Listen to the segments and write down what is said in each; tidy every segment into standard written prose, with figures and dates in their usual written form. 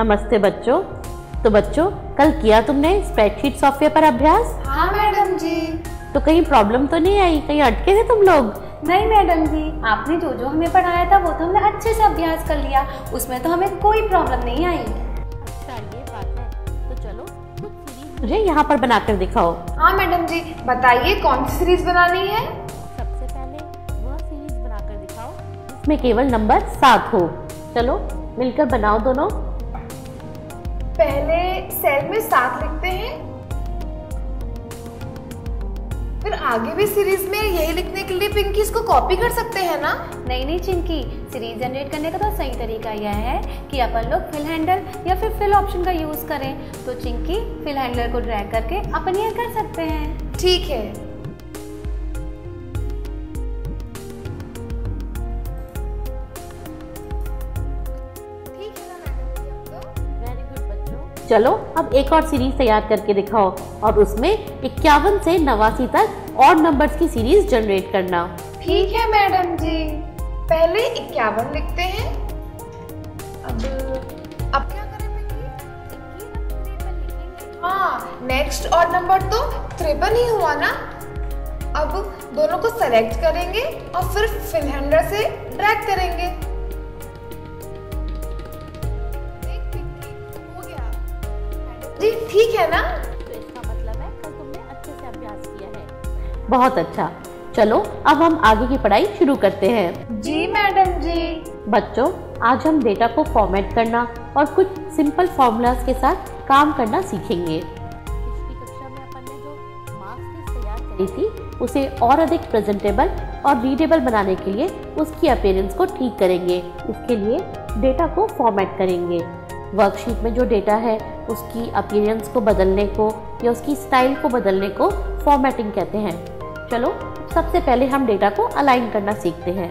नमस्ते बच्चों। तो बच्चों, कल किया तुमने स्प्रेडशीट सॉफ्टवेयर पर अभ्यास? हाँ मैडम जी। तो कहीं प्रॉब्लम तो नहीं आई, कहीं अटके थे तुम लोग? नहीं मैडम जी, आपने जो जो हमें पढ़ाया था वो तो हमने अच्छे से अभ्यास कर लिया, उसमें तो हमें कोई प्रॉब्लम नहीं आई। अच्छा, ये बात है। तो चलो कुछ सीरीज मुझे यहाँ पर बनाकर दिखाओ। हाँ मैडम जी, बताइए कौन सी सीरीज बनानी है? सबसे पहले वह सीरीज बनाकर दिखाओ जिसमें केवल नंबर 7 हो। चलो मिलकर बनाओ दोनों। पहले सेल में 7 लिखते हैं, फिर आगे भी सीरीज में यही लिखने के लिए पिंकी इसको कॉपी कर सकते हैं ना? नहीं चिंकी, सीरीज जनरेट करने का तो सही तरीका यह है कि अपन लोग फिल हैंडल या फिर फिल ऑप्शन का यूज करें। तो चिंकी फिल हैंडलर को ड्रैग करके अपन यह कर सकते हैं। ठीक है। चलो अब एक और सीरीज तैयार करके दिखाओ और उसमें 51 से 89 तक और नंबर्स की सीरीज जनरेट करना। ठीक है मैडम जी। पहले 51 लिखते हैं। अब क्या करें? हाँ, नेक्स्ट और नंबर तो 53 ही हुआ ना। अब दोनों को सेलेक्ट करेंगे और फिर फिल हैंडलर से ड्रैग करेंगे। जी ठीक है ना? तो इसका मतलब है कल तुमने अच्छे से अभ्यास किया है। बहुत अच्छा। चलो अब हम आगे की पढ़ाई शुरू करते हैं। जी मैडम जी। बच्चों, आज हम डेटा को फॉर्मेट करना और कुछ सिंपल फॉर्मूलाज के साथ काम करना सीखेंगे। पिछली कक्षा में अपन ने जो मार्क्स लिस्ट तैयार करी थी उसे और अधिक प्रेजेंटेबल और रीडेबल बनाने के लिए उसकी अपीयरेंस को ठीक करेंगे। इसके लिए डेटा को फॉर्मेट करेंगे। वर्कशीट में जो डेटा है उसकी अपीयरेंस को बदलने को या उसकी स्टाइल को बदलने को फॉर्मेटिंग कहते हैं। चलो सबसे पहले हम डेटा को अलाइन करना सीखते हैं।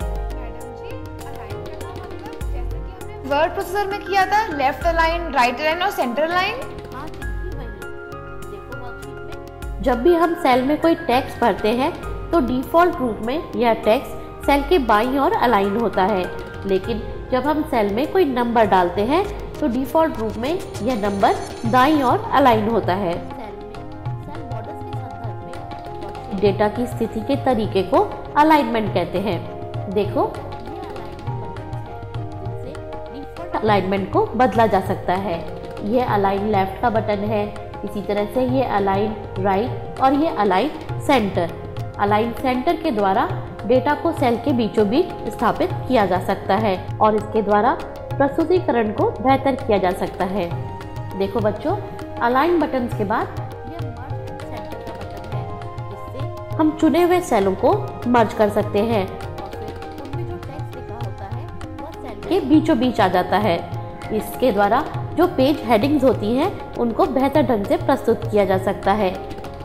वर्ड प्रोसेसर में किया था लेफ्ट अलाइन, राइट अलाइन और सेंटर अलाइन। हाँ, देखो वर्कशीट में जब भी हम सेल में कोई टेक्स्ट भरते हैं तो डिफॉल्ट रूप में यह टेक्स्ट सेल के बाईं ओर अलाइन होता है, लेकिन जब हम सेल में कोई नंबर डालते हैं तो डिफॉल्ट रूप में यह नंबर दाईं ओर अलाइन होता है। सेल बॉर्डर्स के संदर्भ में डेटा की स्थिति के तरीके को अलाइनमेंट कहते हैं। देखो, ये डिफॉल्ट अलाइनमेंट को बदला जा सकता है। यह अलाइन लेफ्ट का बटन है, इसी तरह से ये अलाइन राइट और ये अलाइन सेंटर। अलाइन सेंटर के द्वारा डेटा को सेल के बीचों बीच स्थापित किया जा सकता है और इसके द्वारा प्रस्तुतिकरण को बेहतर किया जा सकता है। देखो बच्चों, अलाइन बटन्स के बाद यह मर्ज सेंटर का बटन है, जिससे हम चुने हुए सेलों को मर्ज कर सकते हैं और फिर उनमें जो टेक्स्ट लिखा होता है वह सेल के बीचों बीच आ जाता है। इसके द्वारा जो पेज हेडिंग्स होती हैं उनको बेहतर ढंग से प्रस्तुत किया जा सकता है।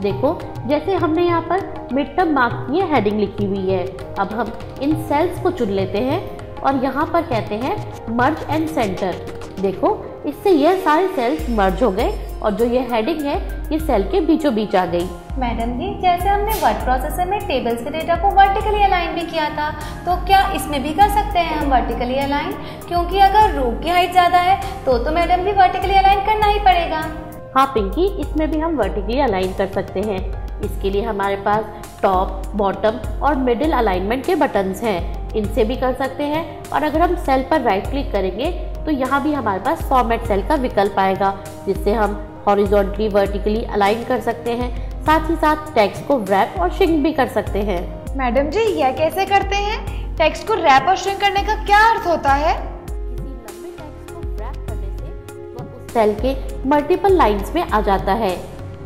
देखो, जैसे हमने यहाँ पर मिड टर्म मार्क्स की हेडिंग लिखी हुई है। अब हम इन सेल्स को चुन लेते हैं और यहाँ पर कहते हैं मर्ज एंड सेंटर। देखो, इससे यह सारे सेल्स मर्ज हो गए और जो ये हेडिंग है ये सेल के बीचों बीच आ गई। मैडम जी, जैसे हमने वर्ड प्रोसेसर में टेबल्स के डेटा को वर्टिकली अलाइन भी किया था, तो क्या इसमें भी कर सकते हैं हम वर्टिकली अलाइन? क्योंकि अगर रो की हाइट ज़्यादा है तो मैडम भी वर्टिकली अलाइन करना ही पड़ेगा। हाँ पिंकी, इसमें भी हम वर्टिकली अलाइन कर सकते हैं। इसके लिए हमारे पास टॉप, बॉटम और मिडिल अलाइनमेंट के बटन्स हैं, इनसे भी कर सकते हैं। और अगर हम सेल पर राइट क्लिक करेंगे तो यहाँ भी हमारे पास फॉर्मेट सेल का विकल्प आएगा, जिससे हम हॉरिजॉन्टली वर्टिकली अलाइन कर सकते हैं। साथ ही साथ टेक्स्ट को रैप और श्रिंक भी कर सकते हैं। मैडम जी, यह कैसे करते हैं? टेक्स्ट को रैप और श्रिंक करने का क्या अर्थ होता है? किसी लंबे टेक्स्ट को रैप करने से वह उस सेल के मल्टीपल लाइन्स में आ जाता है।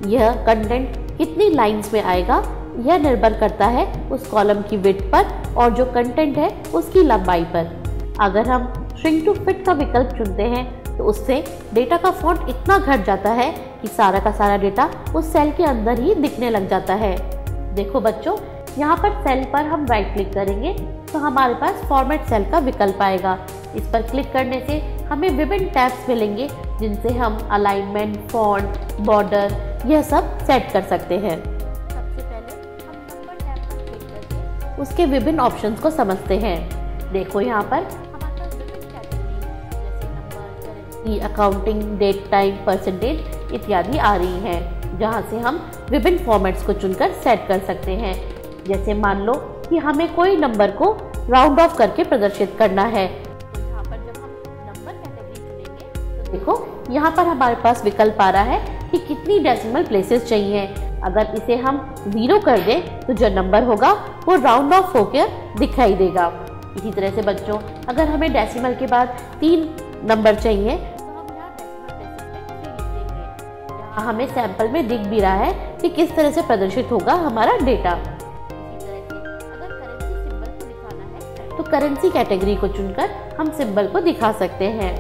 यह कंटेंट कितनी लाइन्स में आएगा यह निर्भर करता है उस कॉलम की विड्थ पर और जो कंटेंट है उसकी लंबाई पर। अगर हम श्रिंक टू फिट का विकल्प चुनते हैं तो उससे डेटा का फॉन्ट इतना घट जाता है कि सारा का सारा डेटा उस सेल के अंदर ही दिखने लग जाता है। देखो बच्चों, यहाँ पर सेल पर हम राइट क्लिक करेंगे तो हमारे पास फॉर्मेट सेल का विकल्प आएगा। इस पर क्लिक करने से हमें विभिन्न टैब्स मिलेंगे जिनसे हम अलाइनमेंट, फॉन्ट, बॉर्डर यह सब सेट कर सकते हैं। सबसे पहले हम नंबर टैब पर क्लिक करके उसके विभिन्न ऑप्शंस को समझते हैं। देखो यहाँ पर हमारे पास विभिन्न कैटेगरी जैसे नंबर, करेंसी, की अकाउंटिंग, डेट, टाइम, परसेंटेज इत्यादि आ रही हैं, जहां से हम विभिन्न फॉर्मेट्स को चुनकर सेट कर सकते हैं। जैसे मान लो कि हमें कोई नंबर को राउंड ऑफ करके प्रदर्शित करना है, तो यहाँ पर जब हम नंबर कैटेगरी चुनेंगे तो देखो यहाँ पर हमारे पास विकल्प आ रहा है कि कितनी डेसिमल प्लेसेस चाहिए। अगर इसे हम 0 कर दें तो जो नंबर होगा वो राउंड ऑफ होकर दिखाई देगा। इसी तरह से बच्चों, अगर हमें डेसिमल के बाद 3 नंबर चाहिए तो हम यहाँ डेसिमल प्लेसेस पे 3 लिख देंगे। यहाँ हमें सैंपल में दिख भी रहा है कि किस तरह से प्रदर्शित होगा हमारा डेटा। इसी तरह से अगर करेंसी सिंबल को दिखाना है तो करेंसी कैटेगरी को चुनकर हम सिंबल को दिखा सकते हैं।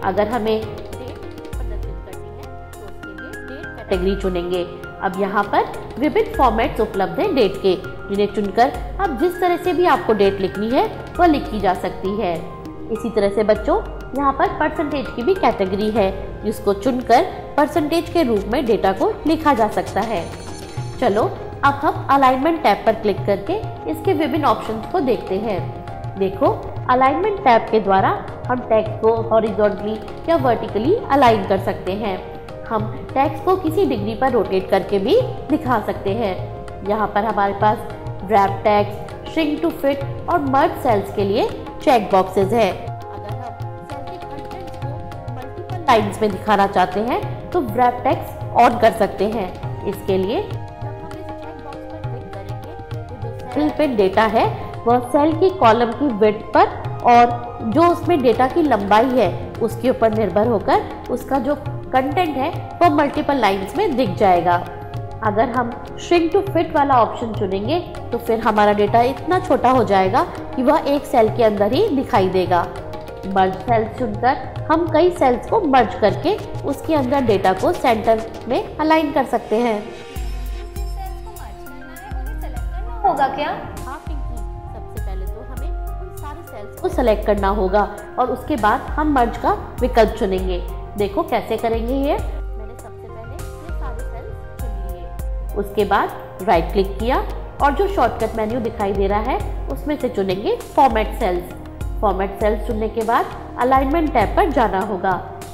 अगर हमें डेट प्रदर्शित करनी है तो उसके लिए डेट कैटेगरी चुनेंगे। अब यहाँ पर विभिन्न फॉर्मेट्स उपलब्ध हैं डेट के, जिन्हें चुनकर अब जिस तरह से भी आपको डेट लिखनी है वह लिखी जा सकती है। इसी तरह से बच्चों, यहाँ पर परसेंटेज की भी कैटेगरी है, जिसको चुनकर परसेंटेज के रूप में डेटा को लिखा जा सकता है। चलो अब हम अलाइनमेंट टैब पर क्लिक करके इसके विभिन्न ऑप्शंस को देखते हैं। देखो, अलाइनमेंट टैब के द्वारा हम टेक्स्ट को हॉरिजॉन्टली या वर्टिकली अलाइन कर सकते हैं। हम टेक्स्ट को किसी डिग्री पर रोटेट करके भी दिखा सकते हैं। यहाँ पर हमारे पास wrap text, shrink to fit और मर्ज सेल्स के लिए चेक बॉक्सेस है। अगर हम सेल के कंटेंट्स को मल्टीपल लाइन्स में दिखाना चाहते हैं तो रैप टेक्स्ट ऑन कर सकते हैं। इसके लिए जब हम इस चेक बॉक्स पर क्लिक करेंगे तो जो सेल पे डेटा है वह सेल की कॉलम की विड्थ पर और जो उसमें डेटा की लंबाई है उसके ऊपर निर्भर होकर उसका जो कंटेंट है वो मल्टीपल लाइन्स में दिख जाएगा। अगर हम श्रिंक टू फिट वाला ऑप्शन चुनेंगे तो फिर हमारा डेटा इतना छोटा हो जाएगा कि वह एक सेल के अंदर ही दिखाई देगा। मर्ज सेल्स चुनकर हम कई सेल्स को मर्ज करके उसके अंदर डेटा को सेंटर में अलाइन कर सकते हैं। होगा क्या? हाँ पिंकी, सबसे पहले तो हमें उन सारे सेल्स को सेलेक्ट करना होगा और उसके बाद हम मर्ज का विकल्प चुनेंगे। देखो कैसे करेंगे ये। मैंने सबसे पहले ये सारे सेल्स चुन लिए, उसके बाद राइट क्लिक किया और जो शॉर्टकट मेन्यू दिखाई दे रहा है उसमें से चुनेंगे फॉर्मेट सेल्स। फॉर्मेट सेल्स चुनने के बाद अलाइनमेंट टैब पर जाना होगा।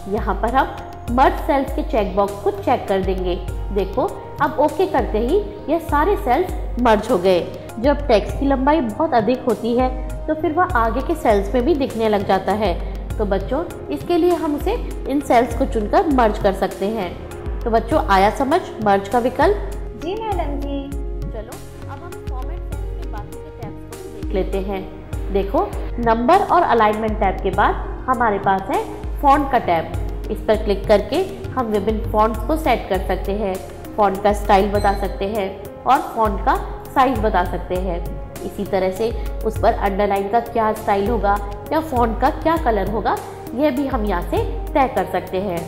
यहाँ पर हम मर्ज सेल्स के चेक बॉक्स को चेक कर देंगे। देखो, अब ओके करते ही ये सारे सेल्स मर्ज हो गए। जब टेक्स्ट की लंबाई बहुत अधिक होती है तो फिर वह आगे के सेल्स में भी दिखने लग जाता है। तो बच्चों, इसके लिए हम उसे इन सेल्स को चुनकर मर्ज कर सकते हैं। तो बच्चों, आया समझ मर्ज का विकल्प? जी मैडम जी। चलो अब हम फॉर्मेट सेल्स के बाकी के टैब्स को भी देख लेते हैं। देखो, नंबर और अलाइनमेंट टैब के बाद हमारे पास है फॉन्ट का टैब। इस पर क्लिक करके हम विभिन्न फॉन्ट्स को सेट कर सकते हैं, फॉन्ट का स्टाइल बता सकते हैं और फॉन्ट का साइज बता सकते हैं। इसी तरह से उस पर अंडरलाइन का क्या स्टाइल होगा या फॉन्ट का क्या कलर होगा, यह भी हम यहाँ से तय कर सकते हैं।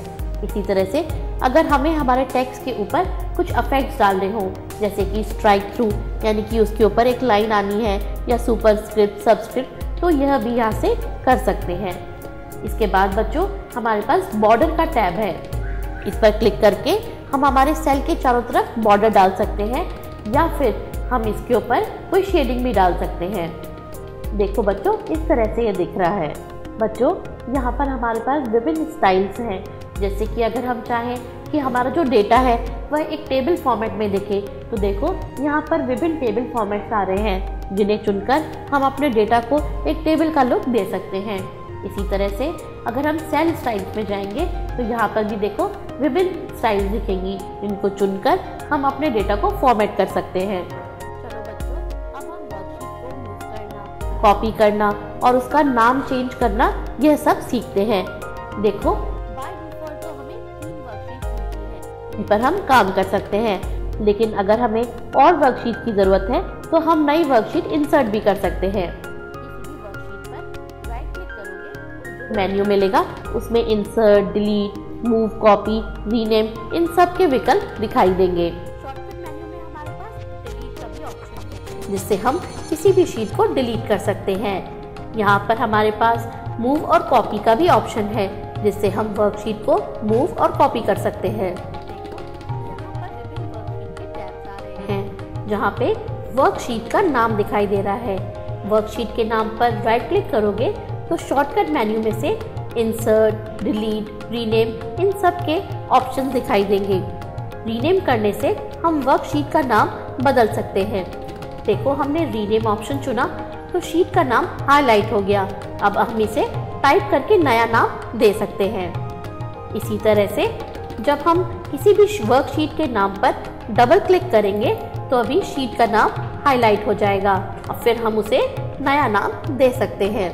इसी तरह से अगर हमें हमारे टेक्स्ट के ऊपर कुछ इफेक्ट्स डालने हों, जैसे कि स्ट्राइक थ्रू यानी कि उसके ऊपर एक लाइन आनी है, या सुपरस्क्रिप्ट, सबस्क्रिप्ट, तो यह भी यहाँ से कर सकते हैं। इसके बाद बच्चों, हमारे पास बॉर्डर का टैब है। इस पर क्लिक करके हम हमारे सेल के चारों तरफ बॉर्डर डाल सकते हैं या फिर हम इसके ऊपर कोई शेडिंग भी डाल सकते हैं। देखो बच्चों, इस तरह से ये दिख रहा है। बच्चों, यहाँ पर हमारे पास विभिन्न स्टाइल्स हैं, जैसे कि अगर हम चाहें कि हमारा जो डेटा है वह एक टेबल फॉर्मेट में दिखे तो देखो यहाँ पर विभिन्न टेबल फॉर्मेट्स आ रहे हैं, जिन्हें चुनकर हम अपने डेटा को एक टेबल का लुक दे सकते हैं। इसी तरह से अगर हम सेल स्टाइल्स में जाएंगे तो यहाँ पर भी देखो विभिन्न स्टाइल्स दिखेंगी, जिनको चुनकर हम अपने डेटा को फॉर्मेट कर सकते हैं। चलो बच्चों, अब हम वर्कशीट को मूव करना, कॉपी करना और उसका नाम चेंज करना, यह सब सीखते हैं। देखो, बाय डिफॉल्ट तो हमें 3 वर्कशीट मिलती है, इन पर हम काम कर सकते हैं, लेकिन अगर हमें और वर्कशीट की ज़रूरत है तो हम नई वर्कशीट इंसर्ट भी कर सकते हैं। मेन्यू मिलेगा, उसमें insert, delete, move, copy, rename, इन सब के विकल्प दिखाई देंगे। शॉर्टकट मेन्यू में हमारे पास डिलीट का भी ऑप्शन है, जिससे हम किसी भी शीट को डिलीट कर सकते हैं। यहाँ पर हमारे पास मूव और कॉपी का भी ऑप्शन है, जिससे हम वर्कशीट को मूव और कॉपी कर सकते हैं। यहाँ पर विभिन्न वर्कशीट के टैब्स आ रहे हैं, जहाँ पे वर्कशीट का नाम दिखाई दे रहा है। वर्कशीट के नाम पर राइट क्लिक करोगे तो शॉर्टकट मेन्यू में से इंसर्ट, डिलीट, रीनेम इन सब के ऑप्शन दिखाई देंगे। रीनेम करने से हम वर्कशीट का नाम बदल सकते हैं। देखो हमने रीनेम ऑप्शन चुना तो शीट का नाम हाईलाइट हो गया। अब हम इसे टाइप करके नया नाम दे सकते हैं। इसी तरह से जब हम किसी भी वर्कशीट के नाम पर डबल क्लिक करेंगे तो अभी शीट का नाम हाईलाइट हो जाएगा और फिर हम उसे नया नाम दे सकते हैं।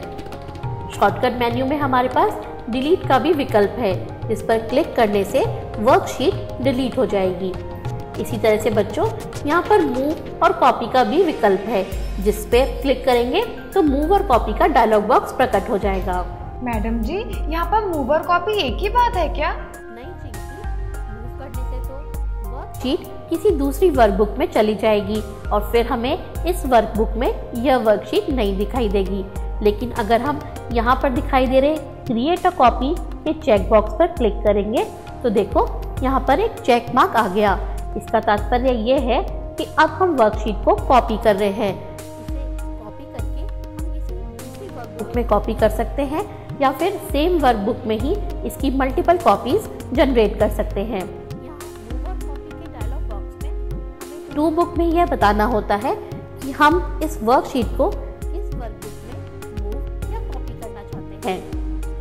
शॉर्टकट मेन्यू में हमारे पास डिलीट का भी विकल्प है, जिस पर क्लिक करने से वर्कशीट डिलीट हो जाएगी। इसी तरह से बच्चों यहाँ पर मूव और कॉपी का भी विकल्प है, जिस पे क्लिक करेंगे तो मूव और कॉपी का डायलॉग बॉक्स प्रकट हो जाएगा। मैडम जी यहाँ पर मूव और कॉपी एक ही बात है क्या? नहीं चिंकी, मूव करने से तो वर्कशीट किसी दूसरी वर्कबुक में चली जाएगी और फिर हमें इस वर्कबुक में यह वर्कशीट नहीं दिखाई देगी। लेकिन अगर हम यहाँ पर दिखाई दे रहे क्रिएट अ कॉपी के चेक बॉक्स पर क्लिक करेंगे तो देखो यहाँ पर एक चेक मार्क आ गया। इसका तात्पर्य ये है कि अब हम वर्कशीट को कॉपी कर रहे हैं। इसे कॉपी करके हम किसी दूसरी वर्कबुक में कॉपी कर सकते हैं या फिर सेम वर्कबुक में ही इसकी मल्टीपल कॉपीज जनरेट कर सकते हैं। यहाँ कॉपी के डायलॉग बॉक्स में टू बुक में यह बताना होता है कि हम इस वर्कशीट को किस वर्कबुक में मूव या कॉपी करना चाहते हैं।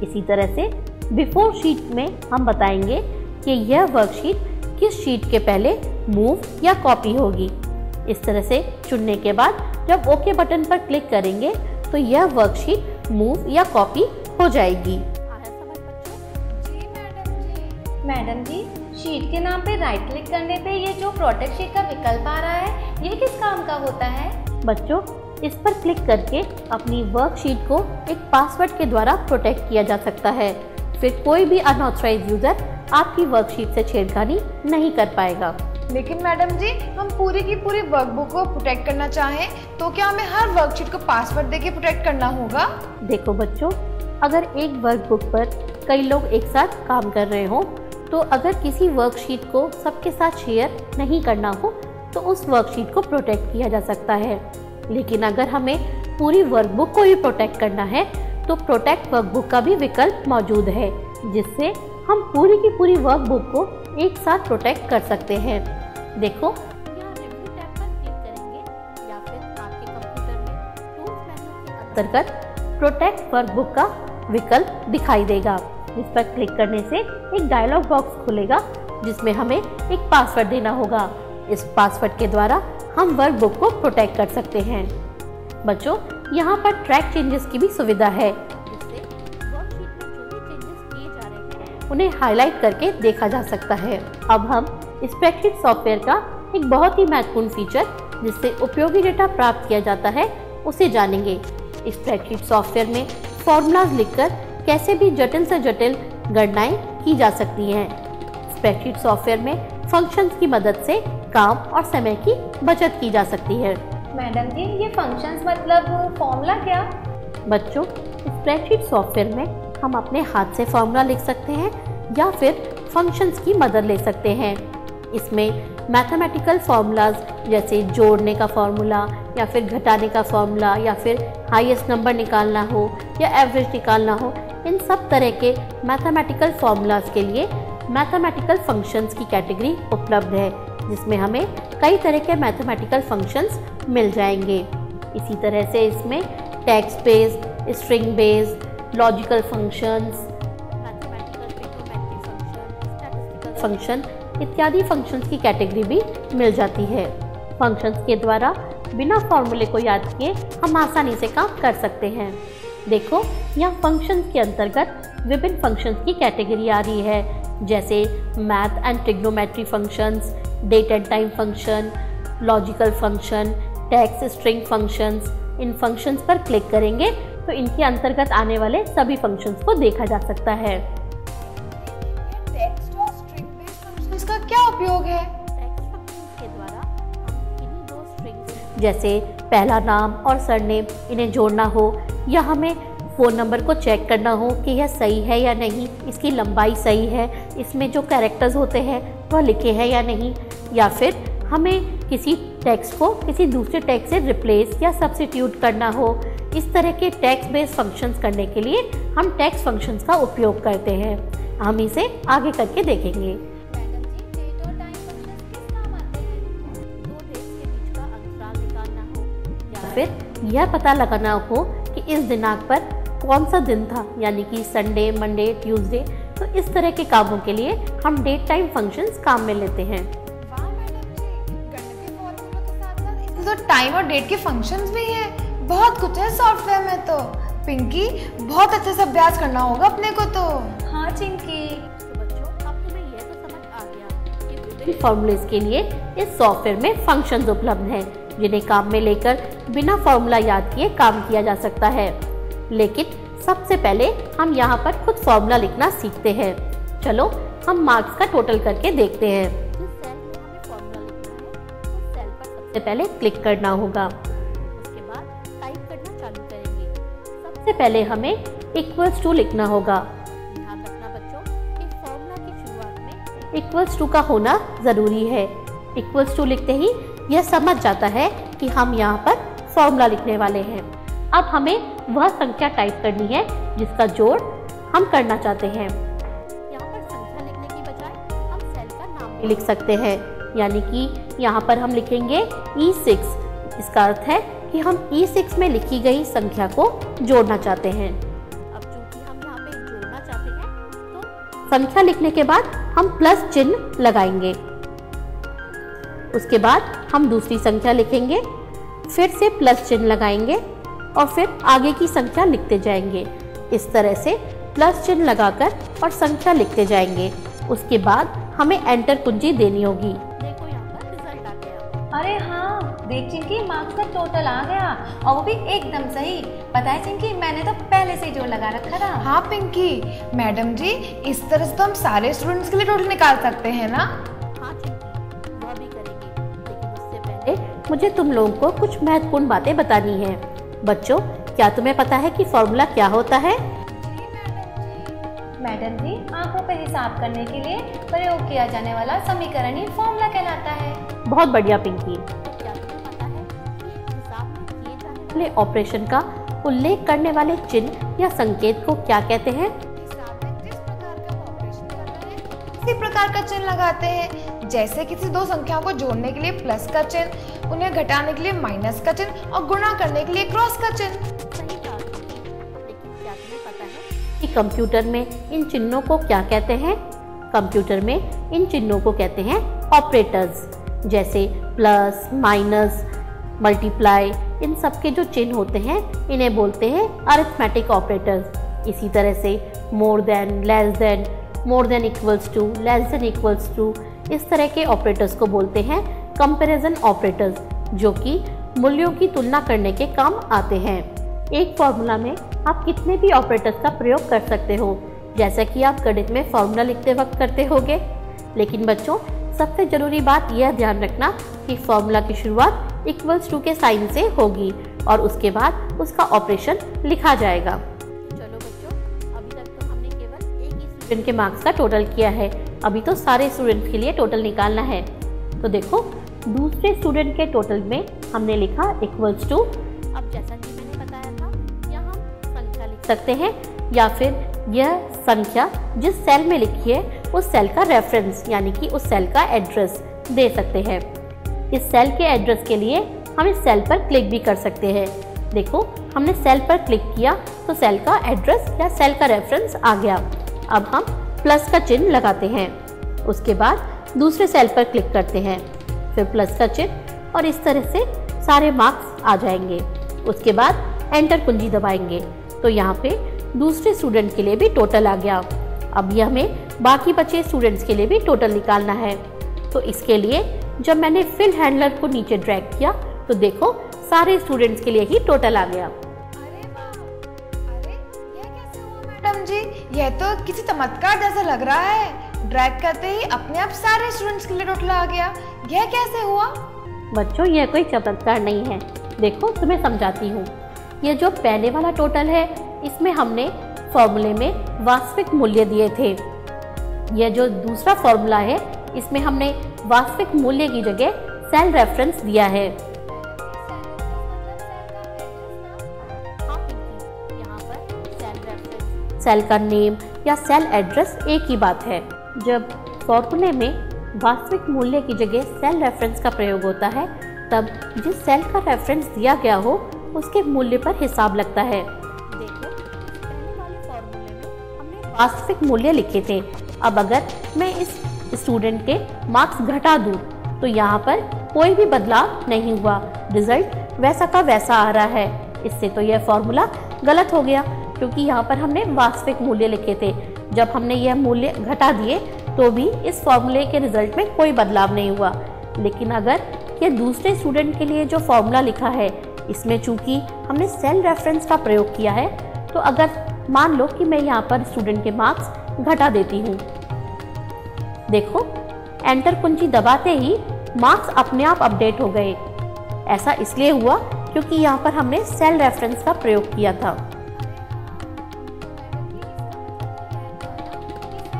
इसी तरह से बिफोर शीट में हम बताएंगे कि यह वर्कशीट किस शीट के पहले मूव या कॉपी होगी। इस तरह से चुनने के बाद जब ओके बटन पर क्लिक करेंगे तो यह वर्कशीट मूव या कॉपी हो जाएगी। जी मैडम जी, शीट के नाम पे राइट क्लिक करने पे ये जो प्रोटेक्ट शीट का विकल्प आ रहा है, ये किस काम का होता है? बच्चों इस पर क्लिक करके अपनी वर्कशीट को एक पासवर्ड के द्वारा प्रोटेक्ट किया जा सकता है। फिर कोई भी अनऑथराइज्ड यूजर आपकी वर्कशीट से छेड़खानी नहीं कर पाएगा। लेकिन मैडम जी हम पूरी की पूरी वर्कबुक को प्रोटेक्ट करना चाहें तो क्या हमें हर वर्कशीट को पासवर्ड देके प्रोटेक्ट करना होगा? देखो बच्चों, अगर एक वर्कबुक पर कई लोग एक साथ काम कर रहे हो तो अगर किसी वर्कशीट को सबके साथ शेयर नहीं करना हो तो उस वर्कशीट को प्रोटेक्ट किया जा सकता है। लेकिन अगर हमें पूरी वर्कबुक को ही प्रोटेक्ट करना है तो प्रोटेक्ट वर्कबुक का भी विकल्प मौजूद है, जिससे हम पूरी की पूरी वर्कबुक को एक साथ प्रोटेक्ट कर सकते हैं। देखो यहाँ रिव्यू टैब पर क्लिक करेंगे या फिर आपके कंप्यूटर में टूल्स मेन्यू के अंतर्गत प्रोटेक्ट वर्कबुक का विकल्प दिखाई देगा, जिस पर क्लिक करने से एक डायलॉग बॉक्स खुलेगा जिसमें हमें एक पासवर्ड देना होगा। इस पासवर्ड के द्वारा हम वर्कबुक को प्रोटेक्ट कर सकते हैं। बच्चों यहाँ पर ट्रैक चेंजेस की भी सुविधा है, जिससे वर्कशीट में जो भी चेंजेस किए जा रहे हैं उन्हें हाईलाइट करके देखा जा सकता है। अब हम स्प्रेडशीट सॉफ्टवेयर का एक बहुत ही महत्वपूर्ण फीचर जिससे उपयोगी डेटा प्राप्त किया जाता है उसे जानेंगे। स्प्रेडशीट सॉफ्टवेयर में फॉर्मूलाज लिखकर कैसे भी जटिल से जटिल गणनाएं की जा सकती हैं। स्प्रेडशीट सॉफ्टवेयर में फंक्शंस की मदद से काम और समय की बचत की जा सकती है। मैडम जी ये फंक्शंस मतलब फॉर्मूला क्या? बच्चों स्प्रेडशीट सॉफ्टवेयर में हम अपने हाथ से फॉर्मूला लिख सकते हैं या फिर फंक्शंस की मदद ले सकते हैं। इसमें मैथमेटिकल फार्मूलाज जैसे जोड़ने का फार्मूला या फिर घटाने का फार्मूला या फिर हाईएस्ट नंबर निकालना हो या एवरेज निकालना हो, इन सब तरह के मैथमेटिकल फार्मूलाज के लिए मैथमेटिकल फंक्शंस की कैटेगरी उपलब्ध है, जिसमें हमें कई तरह के मैथमेटिकल फंक्शंस मिल जाएंगे। इसी तरह से इसमें text based, string based, logical functions, mathematical trigonometry function, statistical function इत्यादि फंक्शंस की कैटेगरी भी मिल जाती है। फंक्शंस के द्वारा बिना फॉर्मूले को याद किए हम आसानी से काम कर सकते हैं। देखो यहाँ फंक्शंस के अंतर्गत विभिन्न फंक्शंस की कैटेगरी आ रही है, जैसे math and trigonometry functions, date and time function, logical function, text string functions. इन फंक्शंस पर क्लिक करेंगे तो इनके अंतर्गत आने वाले सभी फंक्शंस को देखा जा सकता है। टेक्स्ट और स्ट्रिंग बेस्ड फंक्शंस का क्या उपयोग है? टेक्स्ट फंक्शंस के द्वारा हम किन्हीं दो स्ट्रिंग्स जैसे पहला नाम और सरनेम इन्हें जोड़ना हो या हमें फ़ोन नंबर को चेक करना हो कि यह सही है या नहीं, इसकी लंबाई सही है, इसमें जो कैरेक्टर्स होते हैं वह लिखे हैं या नहीं, या फिर हमें किसी टेक्स्ट को किसी दूसरे टेक्स्ट से रिप्लेस या सब्स्टिट्यूट करना हो इस तरह के टेक्स्ट बेस्ड फंक्शंस करने के लिए हम टेक्स्ट फंक्शंस का उपयोग करते हैं। हम इसे आगे करके देखेंगे। मैडम जी, डेट और टाइम फंक्शंस किस काम आते हैं? दो डेट्स के बीच का अंतराल निकालना हो या फिर यह पता लगाना हो कि इस दिनांक पर कौन सा दिन था, यानी कि संडे, मंडे, ट्यूसडे। तो इस तरह के कामों के लिए हम डेट टाइम फंक्शंस काम में लेते हैं। वाह मैडम जी, गणित के फॉर्मूलों के साथ-साथ इसमें तो टाइम और डेट के फंक्शंस भी हैं। बहुत कुछ है सॉफ्टवेयर में तो। पिंकी, बहुत अच्छे से अभ्यास करना होगा अपने को तो। हाँ चिंकी। तो बच्चों, अब तुम्हें यह तो समझ आ गया कि विभिन्न फॉर्मूलेस के लिए इस सॉफ्टवेयर में फंक्शंस उपलब्ध हैं, जिन्हें काम में लेकर बिना फॉर्मूला याद किए काम किया जा सकता है। लेकिन सबसे पहले हम यहाँ पर खुद फॉर्मूला लिखना सीखते हैं। चलो हम मार्क्स का टोटल करके देखते हैं। जिस सेल में हमें फॉर्मूला लिखना है उस सेल पर सबसे पहले क्लिक करना होगा। उसके बाद टाइप करना चालू करेंगे। सबसे पहले हमें इक्वल्स टू लिखना होगा। ध्यान रखना बच्चों कि फॉर्मूला की शुरुआत में इक्वल्स टू का होना ज़रूरी है। इक्वल्स टू लिखते ही यह समझ जाता है कि हम यहाँ पर फॉर्मूला लिखने वाले हैं। अब हमें वह संख्या टाइप करनी है जिसका जोड़ हम करना चाहते हैं। यहाँ पर संख्या लिखने की बजाय हम सेल का नाम भी लिख सकते हैं, यानी कि यहाँ पर हम लिखेंगे E6। इसका अर्थ है कि हम E6 में लिखी गई संख्या को जोड़ना चाहते हैं। अब चूंकि हम यहाँ पे जोड़ना चाहते हैं तो संख्या लिखने के बाद हम प्लस चिन्ह लगाएंगे। उसके बाद हम दूसरी संख्या लिखेंगे, फिर से प्लस चिन्ह लगाएंगे और फिर आगे की संख्या लिखते जाएंगे। इस तरह से प्लस चिन्ह लगाकर और संख्या लिखते जाएंगे। उसके बाद हमें एंटर कुंजी देनी होगी। देखो यहाँ पर रिजल्ट आ गया। अरे हाँ, देख चिंकी, मार्क्स का टोटल आ गया और वो भी एकदम सही। पता है चिंकी, मैंने तो पहले से ही जोड़ लगा रखा था। हाँ पिंकी, मैडम जी इस तरह से तो हम सारे स्टूडेंट्स के लिए टोटल निकाल सकते हैं ना? हाँ चिंकी, वह भी करेंगे, लेकिन उससे पहले मुझे तुम लोगों को कुछ महत्वपूर्ण बातें बतानी है। बच्चों, क्या तुम्हें पता है कि फॉर्मूला क्या होता है? मैडम जी, आंखों पर हिसाब करने के लिए प्रयोग किया जाने वाला समीकरण ही फॉर्मूला कहलाता है। बहुत बढ़िया पिंकी। क्या तुम्हें पता है कि हिसाब में किए जाने वाले ऑपरेशन का उल्लेख करने वाले चिन्ह या संकेत को क्या कहते हैं? हिसाब में जिस प्रकार का ऑपरेशन करना है उसी प्रकार का चिन्ह लगाते हैं। जैसे किसी दो संख्याओं को जोड़ने के लिए प्लस का चिन्ह, उन्हें घटाने के लिए माइनस का चिन्ह और गुणा करने के लिए क्रॉस का चिन्ह। सही कहा। लेकिन क्या तुम्हें पता है कि कंप्यूटर में इन चिन्हों को क्या कहते हैं? कंप्यूटर में इन चिन्हों को कहते हैं ऑपरेटर्स। जैसे प्लस, माइनस, मल्टीप्लाई, इन सब के जो चिन्ह होते हैं इन्हें बोलते हैं अरिथमेटिक ऑपरेटर्स। इसी तरह से more than, less than, more than equals to, less than equals to, इस तरह के ऑपरेटर्स को बोलते हैं कंपैरिजन ऑपरेटर्स, जो कि मूल्यों की तुलना करने के काम आते हैं। एक फॉर्मूला में आप कितने भी ऑपरेटर्स का प्रयोग कर सकते हो, जैसा कि आप गणित में फॉर्मूला लिखते वक्त करते होगे। लेकिन बच्चों, सबसे ज़रूरी बात यह ध्यान रखना कि फॉर्मूला की शुरुआत इक्वल्स टू के साइन से होगी और उसके बाद उसका ऑपरेशन लिखा जाएगा। चलो बच्चों, अभी तक तो हमने केवल एक ही स्टूडेंट के मार्क्स का टोटल किया है। अभी तो सारे स्टूडेंट्स के लिए टोटल निकालना है। तो देखो, दूसरे स्टूडेंट के टोटल में हमने लिखा इक्वल्स टू। अब जैसा कि मैंने बताया था, यहाँ हम संख्या लिख सकते हैं या फिर यह संख्या जिस सेल में लिखी है उस सेल का रेफरेंस, यानी कि उस सेल का एड्रेस दे सकते हैं। इस सेल के एड्रेस के लिए हम इस सेल पर क्लिक भी कर सकते हैं। देखो, हमने सेल पर क्लिक किया तो सेल का एड्रेस या सेल का रेफरेंस आ गया। अब हम प्लस का चिन्ह लगाते हैं। उसके बाद दूसरे सेल पर क्लिक करते हैं, फिर प्लस का चिन्ह, और इस तरह से सारे मार्क्स आ जाएंगे। उसके बाद एंटर कुंजी दबाएंगे तो यहाँ पे दूसरे स्टूडेंट के लिए भी टोटल आ गया। अब ये हमें बाकी बचे स्टूडेंट्स के लिए भी टोटल निकालना है। तो इसके लिए जब मैंने फिल हैंडलर को नीचे ड्रैग किया तो देखो सारे स्टूडेंट्स के लिए ही टोटल आ गया। अरे वाह! अरे ये कैसे हुआ मैडम जी? यह तो किसी चमत्कार जैसा लग रहा है। ड्रैग करते ही अपने आप सारे स्टूडेंट्स के लिए टोटल आ गया। यह कैसे हुआ? बच्चों, यह कोई चमत्कार नहीं है। देखो, तुम्हें समझाती हूँ। ये जो पहले वाला टोटल है, इसमें हमने फॉर्मूले में वास्तविक मूल्य दिए थे। यह जो दूसरा फॉर्मूला है, इसमें हमने वास्तविक मूल्य की जगह सेल रेफरेंस दिया है। सेल का नेम या सेल एड्रेस एक ही बात है। जब फॉर्मूले में वास्तविक मूल्य की जगह सेल रेफरेंस का प्रयोग होता है तब जिस सेल का रेफरेंस दिया गया हो उसके मूल्य पर हिसाब लगता है। देखो, पहले वाले फॉर्मूले में हमने वास्तविक मूल्य लिखे थे। अब अगर मैं इस स्टूडेंट के मार्क्स घटा दूं तो यहाँ पर कोई भी बदलाव नहीं हुआ, रिजल्ट वैसा का वैसा आ रहा है। इससे तो यह फॉर्मूला गलत हो गया क्योंकि यहाँ पर हमने वास्तविक मूल्य लिखे थे। जब हमने यह मूल्य घटा दिए तो भी इस फॉर्मूले के रिजल्ट में कोई बदलाव नहीं हुआ। लेकिन अगर ये दूसरे स्टूडेंट के लिए जो फॉर्मूला लिखा है इसमें चूंकि हमने सेल रेफरेंस का प्रयोग किया है तो अगर मान लो कि मैं यहाँ पर स्टूडेंट के मार्क्स घटा देती हूँ, देखो एंटर कुंजी दबाते ही मार्क्स अपने आप अपडेट हो गए। ऐसा इसलिए हुआ क्योंकि यहाँ पर हमने सेल रेफरेंस का प्रयोग किया था।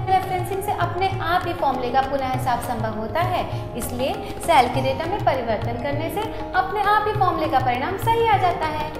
रेफरेंसिंग से अपने आप ही फॉर्मूले का पुनः हिसाब संभव होता है, इसलिए सेल के डेटा में परिवर्तन करने से अपने आप ही फॉर्मूले का परिणाम सही आ जाता है।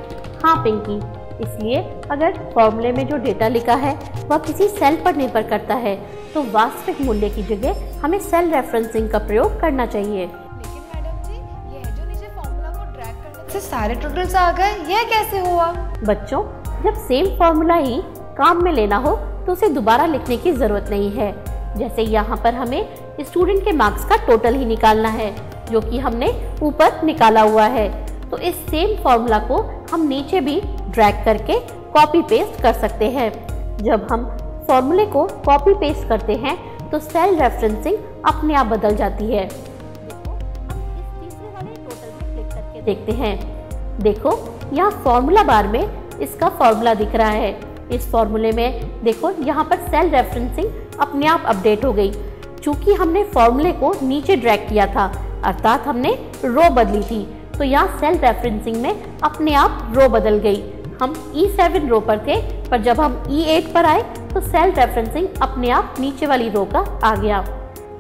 हाँ पिंकी, इसलिए अगर फॉर्मूले में जो डेटा लिखा है वह किसी सेल पर निर्भर करता है तो वास्तविक मूल्य की जगह हमें सेल रेफरेंसिंग का प्रयोग करना चाहिए। लेकिन मैडम जी, यह जो नीचे फॉर्मूला को ड्रैग करने से सारे टोटल्स आ गए, यह कैसे हुआ? बच्चों, जब सेम फॉर्मूला ही काम में लेना हो तो उसे दोबारा लिखने की जरूरत नहीं है। जैसे यहाँ पर हमें स्टूडेंट के मार्क्स का टोटल ही निकालना है जो कि हमने ऊपर निकाला हुआ है, तो इस सेम फॉर्मूला को हम नीचे भी ड्रैग करके कॉपी पेस्ट कर सकते हैं। जब हम फॉर्मूले को कॉपी पेस्ट करते हैं तो सेल रेफरेंसिंग अपने आप बदल जाती है। देखो, हम इस तीसरे वाले टोटल में क्लिक करके देखते हैं। देखो, यहाँ फॉर्मूला बार में इसका फॉर्मूला दिख रहा है। इस फॉर्मूले में देखो यहाँ पर सेल रेफरेंसिंग अपने आप अपडेट हो गई। चूंकि हमने फॉर्मूले को नीचे ड्रैग किया था अर्थात हमने रो बदली थी, तो यहाँ सेल रेफरेंसिंग में अपने आप रो बदल गई। हम E7 रो पर थे, पर जब हम E8 पर आए तो सेल रेफरेंसिंग अपने आप नीचे वाली रो का आ गया।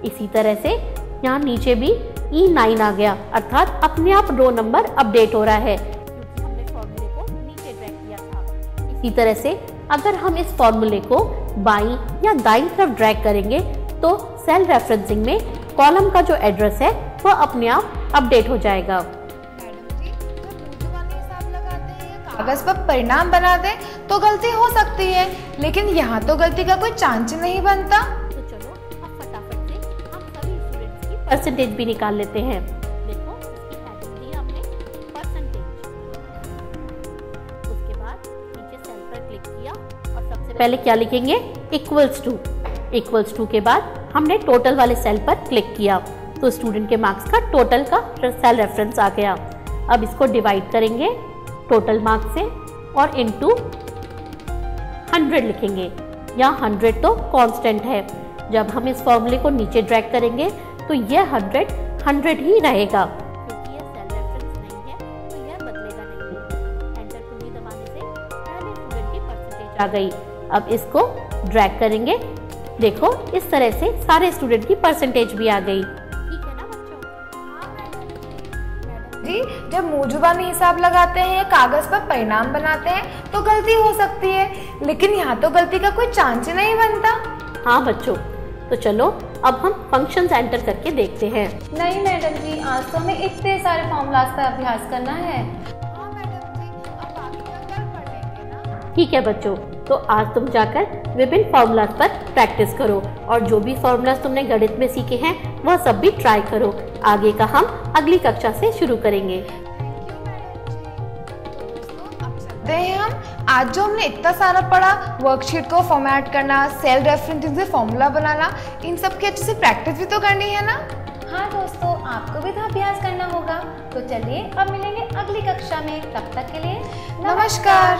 इसी तरह से यहाँ नीचे भी E9 आ गया अर्थात अपने आप रो नंबर अपडेट हो रहा है क्योंकि हमने फॉर्मूले को नीचे ड्रैग किया था। इसी तरह से अगर हम इस फॉर्मूले को बाईं या दाईं तरफ ड्रैग करेंगे तो सेल रेफरेंसिंग में कॉलम का जो एड्रेस है वह अपने आप अपडेट हो जाएगा। कागज पर परिणाम बना दे तो गलती हो सकती है, लेकिन यहाँ तो गलती का कोई चांस नहीं बनता। तो चलो अब फटाफट से हम सभी स्टूडेंट्स की परसेंटेज भी निकाल लेते हैं। देखो, इसकी हेडिंग दी हमने परसेंटेज। उसके बाद नीचे सेल पर क्लिक किया और सबसे पहले क्या लिखेंगे? Equals to. इक्वल्स टू के बाद हमने टोटल वाले सेल पर क्लिक किया तो स्टूडेंट के मार्क्स का टोटल का सेल रेफरेंस आ गया। अब इसको डिवाइड करेंगे टोटल मार्क्स से और इनटू 100 लिखेंगे। यहाँ 100 तो कांस्टेंट है। जब हम इस फॉर्मूले को नीचे ड्रैग करेंगे तो यह 100 ही रहेगा क्योंकि यह सेल रेफरेंस नहीं है तो यह बदलेगा नहीं। एंटर कुंजी दबाने से पहले स्टूडेंट की परसेंटेज आ गई। अब इसको ड्रैग करेंगे, देखो इस तरह से सारे स्टूडेंट की परसेंटेज भी आ गई। ठीक है ना बच्चों? जी, जब मूजुबानी हिसाब लगाते हैं, कागज पर परिणाम बनाते हैं तो गलती हो सकती है, लेकिन यहाँ तो गलती का कोई चांस ही नहीं बनता। हाँ बच्चों, तो चलो अब हम फंक्शंस एंटर करके देखते हैं। नहीं मैडम जी, आज तो हमें इतने सारे फॉर्मूलाज का अभ्यास करना है। हाँ मैडम जी, अब बाकी का कल पढ़ेंगे ना। ठीक है बच्चों, तो आज तुम जाकर विभिन्न फॉर्मूलाज पर प्रैक्टिस करो और जो भी फॉर्मूलाज तुमने गणित में सीखे हैं वह सब भी ट्राई करो। आगे का हम अगली कक्षा से शुरू करेंगे। हम आज जो हमने इतना सारा पढ़ा, वर्कशीट को फॉर्मेट करना, सेल रेफरेंसिंग से फॉर्मूला बनाना, इन सब की अच्छे से प्रैक्टिस भी तो करनी है ना। हाँ दोस्तों, आपको भी तो अभ्यास करना होगा। तो चलिए अब मिलेंगे अगली कक्षा में, तब तक के लिए नमस्कार।